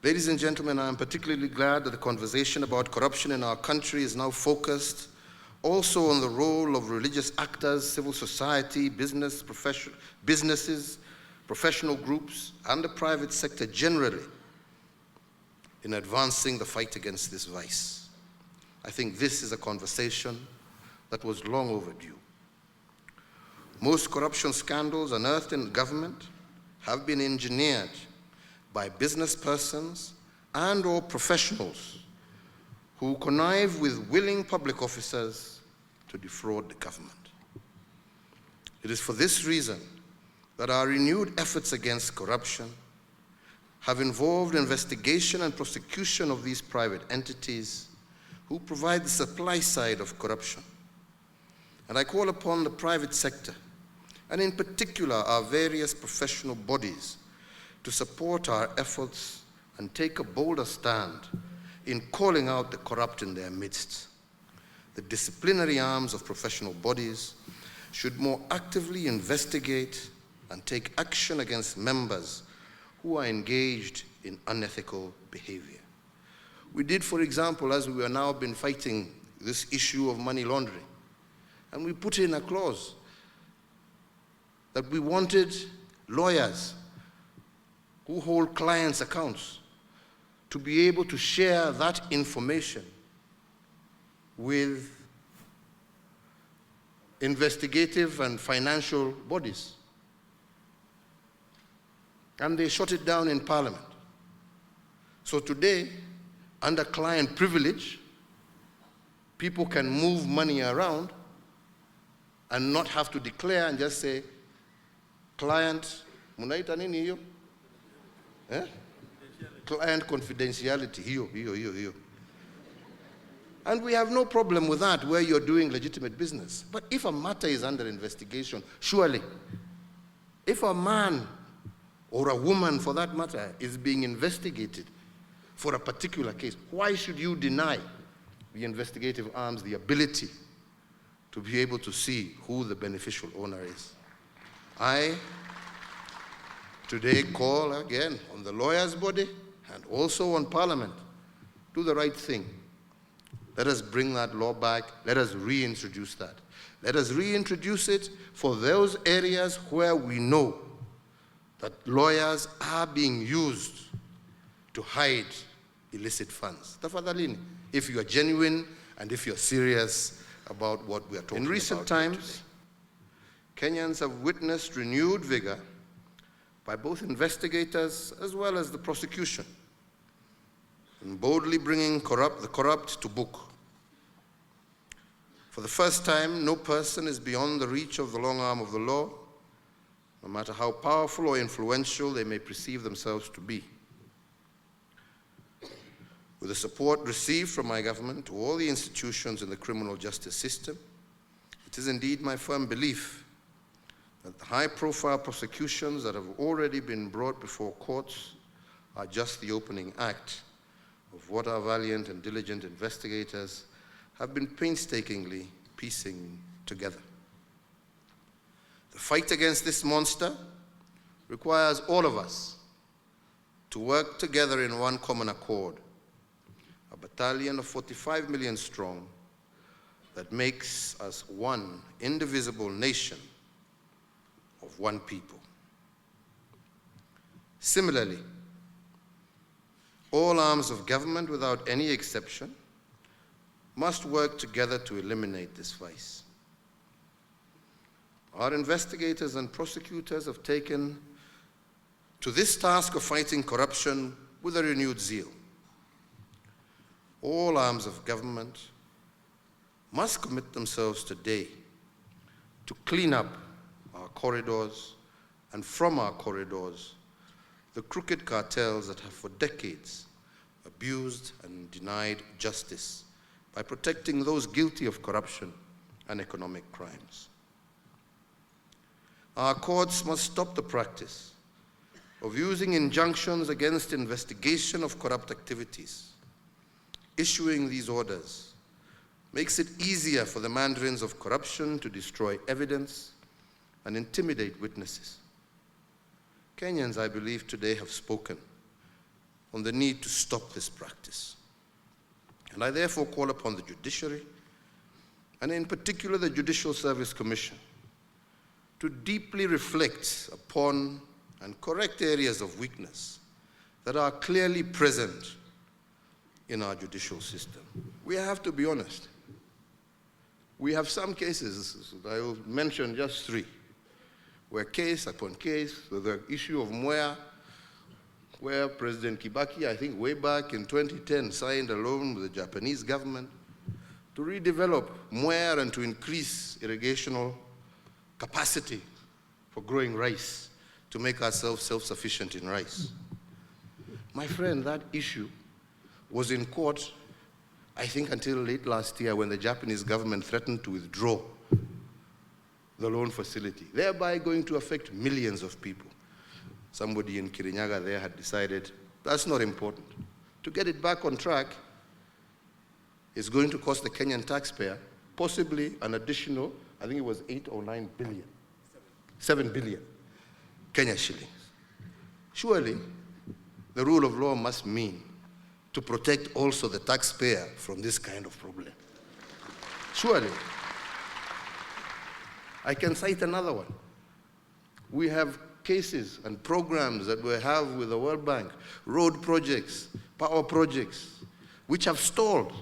Ladies and gentlemen, I am particularly glad that the conversation about corruption in our country is now focused also on the role of religious actors, civil society, businesses, professional groups, and the private sector generally in advancing the fight against this vice. I think this is a conversation that was long overdue. Most corruption scandals unearthed in government have been engineered by business persons and or professionals who connive with willing public officers to defraud the government. It is for this reason that our renewed efforts against corruption have involved investigation and prosecution of these private entities who provide the supply side of corruption. And I call upon the private sector, and in particular our various professional bodies, to support our efforts and take a bolder stand in calling out the corrupt in their midst. The disciplinary arms of professional bodies should more actively investigate and take action against members who are engaged in unethical behavior. We did, for example, as we have now been fighting this issue of money laundering, and we put in a clause that we wanted lawyers who hold clients' accounts to be able to share that information with investigative and financial bodies. And they shut it down in Parliament. So today, under client privilege, people can move money around and not have to declare and just say, client, munaita nini hiyo? Client confidentiality, hiyo. And we have no problem with that where you're doing legitimate business. But if a matter is under investigation, surely, if a man or a woman for that matter is being investigated for a particular case, why should you deny the investigative arms the ability to be able to see who the beneficial owner is? I today call again on the lawyers' body and also on Parliament, do the right thing. Let us bring that law back. Let us reintroduce that. Let us reintroduce it for those areas where we know that lawyers are being used to hide illicit funds. Tafadhalini, if you are genuine and if you're serious about what we are talking about. In recent times, Kenyans have witnessed renewed vigor by both investigators as well as the prosecution in boldly bringing the corrupt to book. For the first time, no person is beyond the reach of the long arm of the law, no matter how powerful or influential they may perceive themselves to be. With the support received from my government to all the institutions in the criminal justice system, it is indeed my firm belief that the high-profile prosecutions that have already been brought before courts are just the opening act of what our valiant and diligent investigators have been painstakingly piecing together. The fight against this monster requires all of us to work together in one common accord, a battalion of 45 million strong that makes us one indivisible nation of one people. Similarly, all arms of government, without any exception, must work together to eliminate this vice. Our investigators and prosecutors have taken to this task of fighting corruption with a renewed zeal. All arms of government must commit themselves today to clean up our corridors and from our corridors the crooked cartels that have for decades abused and denied justice by protecting those guilty of corruption and economic crimes. Our courts must stop the practice of using injunctions against investigation of corrupt activities. Issuing these orders makes it easier for the mandarins of corruption to destroy evidence and intimidate witnesses. Kenyans, I believe, today have spoken, on the need to stop this practice. And I therefore call upon the judiciary, and in particular the Judicial Service Commission, to deeply reflect upon and correct areas of weakness that are clearly present in our judicial system. We have to be honest. We have some cases, I will mention just 3, where case upon case, with the issue of Mwea, where President Kibaki, I think way back in 2010, signed a loan with the Japanese government to redevelop Mwea and to increase irrigational capacity for growing rice, to make ourselves self-sufficient in rice. My friend, that issue was in court, I think until late last year, when the Japanese government threatened to withdraw the loan facility, thereby going to affect millions of people. Somebody in Kirinyaga there had decided that's not important. To get it back on track is going to cost the Kenyan taxpayer possibly an additional, I think it was 8 or 9 billion, 7 billion Kenya shillings. Surely, the rule of law must mean to protect also the taxpayer from this kind of problem. Surely. I can cite another one. We have cases and programs that we have with the World Bank, road projects, power projects, which have stalled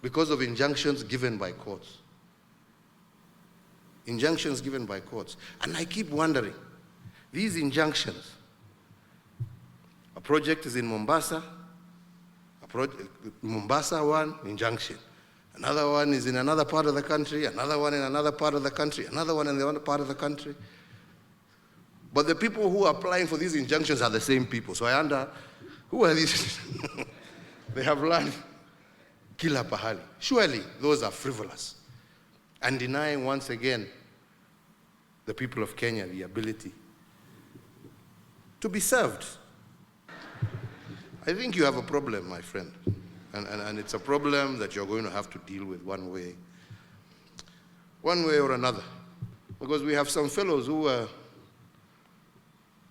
because of injunctions given by courts. Injunctions given by courts. And I keep wondering, these injunctions, a project is in Mombasa, Mombasa one, injunction. Another one is in another part of the country, another one in another part of the country, another one in the other part of the country. But the people who are applying for these injunctions are the same people. So I wonder, who are these? They have learned kila pahali. Surely those are frivolous and denying once again the people of Kenya the ability to be served. I think you have a problem, my friend, and it's a problem that you're going to have to deal with one way or another. Because we have some fellows who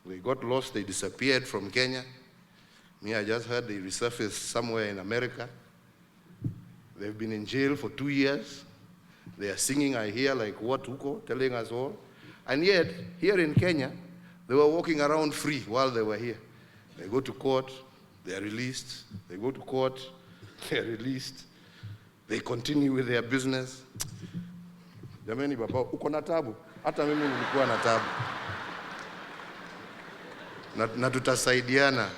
they got lost, they disappeared from Kenya. I just heard they resurfaced somewhere in America. They've been in jail for 2 years. They are singing, I hear, like Watuko, telling us all. And yet, here in Kenya, they were walking around free while they were here. They go to court, they are released. They go to court, they are released. They continue with their business. Jameni baba, uko na tabu? Hata mimi nilikuwa na tabu. Na tutasaidiana.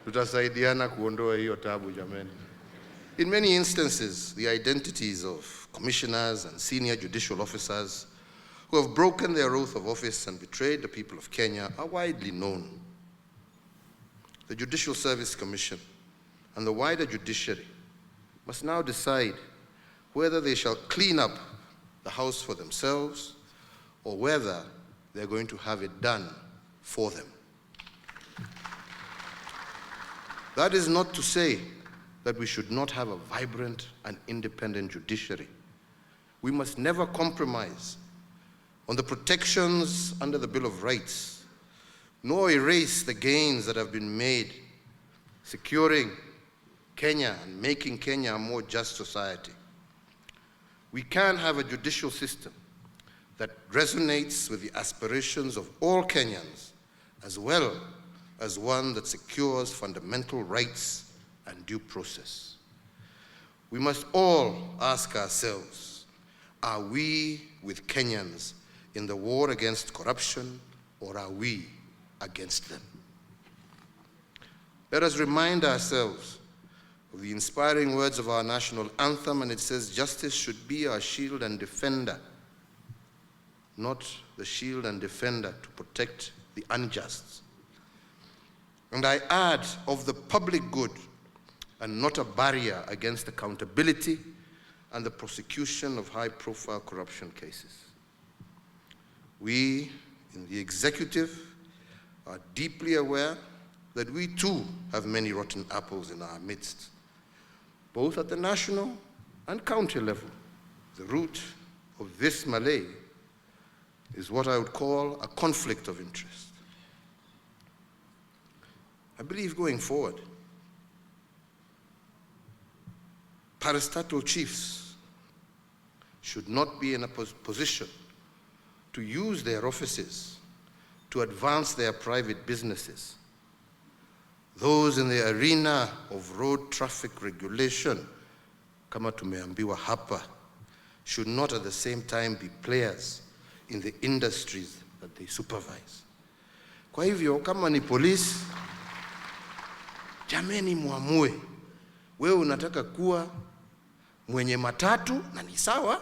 Tutasaidiana kuondoa hiyo tabu jameni. In many instances, the identities of commissioners and senior judicial officers who have broken their oath of office and betrayed the people of Kenya are widely known. The Judicial Service Commission and the wider judiciary must now decide whether they shall clean up the house for themselves or whether they're going to have it done for them. That is not to say that we should not have a vibrant and independent judiciary. We must never compromise on the protections under the Bill of Rights, nor erase the gains that have been made securing Kenya and making Kenya a more just society. We can have a judicial system that resonates with the aspirations of all Kenyans, as well as one that secures fundamental rights and due process. We must all ask ourselves, are we with Kenyans in the war against corruption, or are we against them? Let us remind ourselves of the inspiring words of our national anthem, and it says, justice should be our shield and defender, not the shield and defender to protect the unjust. And I add, of the public good, and not a barrier against accountability and the prosecution of high-profile corruption cases. We, in the executive, are deeply aware that we too have many rotten apples in our midst, both at the national and county level. The root of this malady is what I would call a conflict of interest. I believe going forward, parastatal chiefs should not be in a position to use their offices to advance their private businesses. Those in the arena of road traffic regulation, kama tumeambiwa hapa, should not at the same time be players in the industries that they supervise. Kwa hivyo, kama ni polisi, jameni muamue, wewe unataka kuwa mwenye matatu na ni sawa,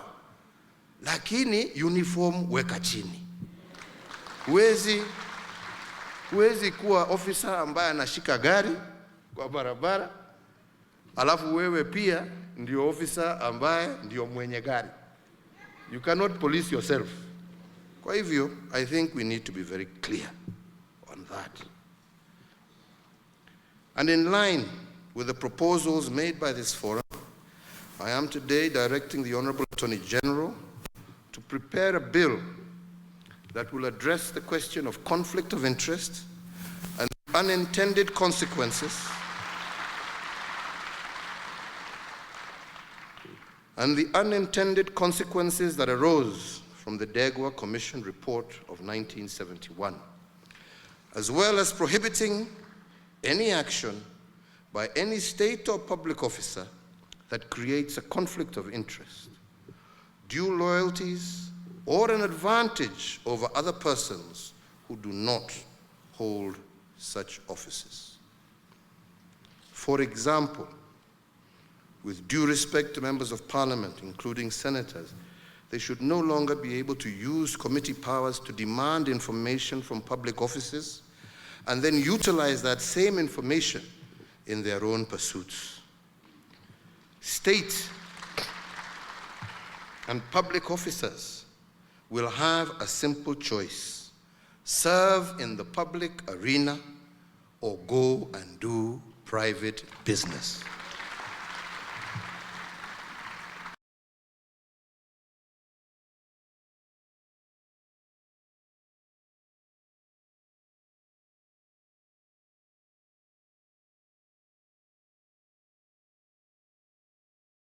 lakini uniform weka chini. Huwezi kuwa officer ambaye anashika gari kwa barabara, alafu wewe pia ndio officer ambaye ndio mwenye gari. You cannot police yourself. Kwa hivyo, I think we need to be very clear on that. And in line with the proposals made by this forum, I am today directing the Honorable Attorney General to prepare a bill that will address the question of conflict of interest and unintended consequences that arose from the Degwa Commission report of 1971, as well as prohibiting any action by any state or public officer that creates a conflict of interest, due loyalties, or an advantage over other persons who do not hold such offices. For example, with due respect to members of parliament, including senators, they should no longer be able to use committee powers to demand information from public offices and then utilize that same information in their own pursuits. State and public officers will have a simple choice: serve in the public arena or go and do private business.